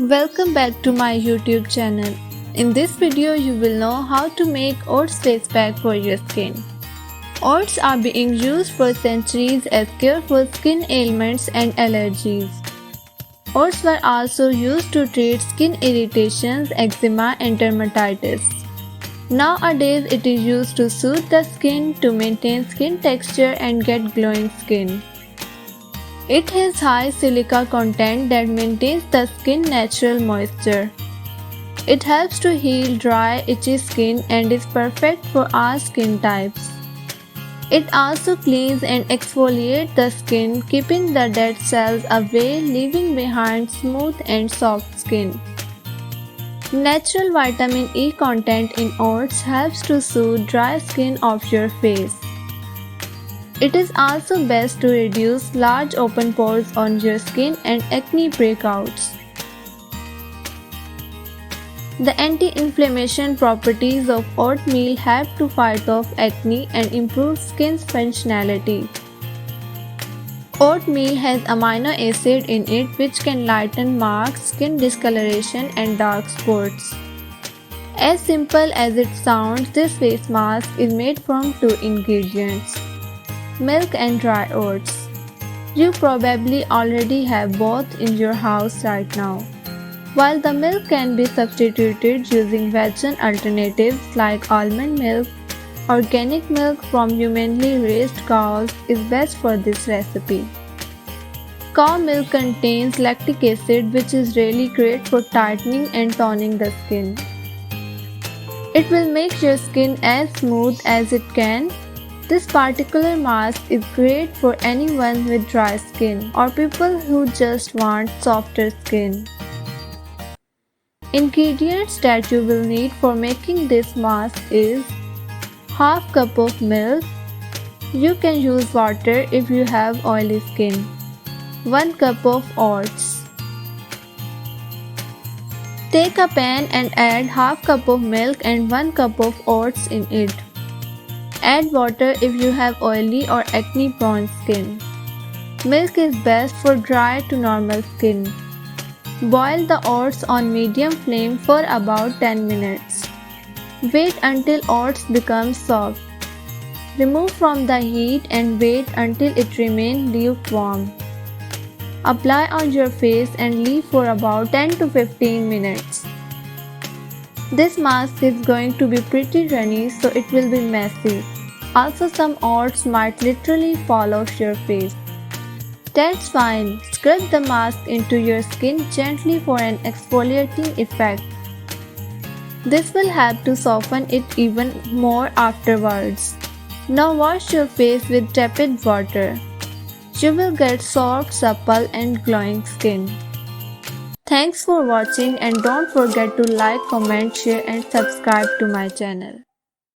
Welcome back to my YouTube channel. In this video you will know how to make oats face pack for your skin. Oats are being used for centuries as cure for skin ailments and allergies. Oats were also used to treat skin irritations, eczema and dermatitis. Nowadays it is used to soothe the skin, to maintain skin texture and get glowing skin. It has high silica content that maintains the skin natural moisture. It helps to heal dry, itchy skin and is perfect for all skin types. It also cleans and exfoliates the skin, keeping the dead cells away, leaving behind smooth and soft skin. Natural vitamin E content in oats helps to soothe dry skin of your face. It is also best to reduce large open pores on your skin and acne breakouts. The anti-inflammation properties of oatmeal help to fight off acne and improve skin's functionality. Oatmeal has amino acid in it which can lighten marks, skin discoloration and dark spots. As simple as it sounds, this face mask is made from two ingredients: milk and dry oats. You probably already have both in your house right now. While the milk can be substituted using vegan alternatives like almond milk, organic milk from humanly raised cows is best for this recipe. Cow milk contains lactic acid which is really great for tightening and toning the skin. It will make your skin as smooth as it can. This particular mask is great for anyone with dry skin or people who just want softer skin. Ingredients that you will need for making this mask is half cup of milk. You can use water if you have oily skin. 1 cup of oats. Take a pan and add half cup of milk and 1 cup of oats in it. Add water if you have oily or acne prone skin. Milk is best for dry to normal skin. Boil the oats on medium flame for about 10 minutes. Wait until oats become soft. Remove from the heat and wait until it remains lukewarm. Apply on your face and leave for about 10 to 15 minutes. This mask is going to be pretty runny, so it will be messy. Also, some oats might literally fall off your face. That's fine. Scrub the mask into your skin gently for an exfoliating effect. This will help to soften it even more afterwards. Now wash your face with tepid water. You will get soft, supple and glowing skin. Thanks for watching and don't forget to like, comment, share and subscribe to my channel.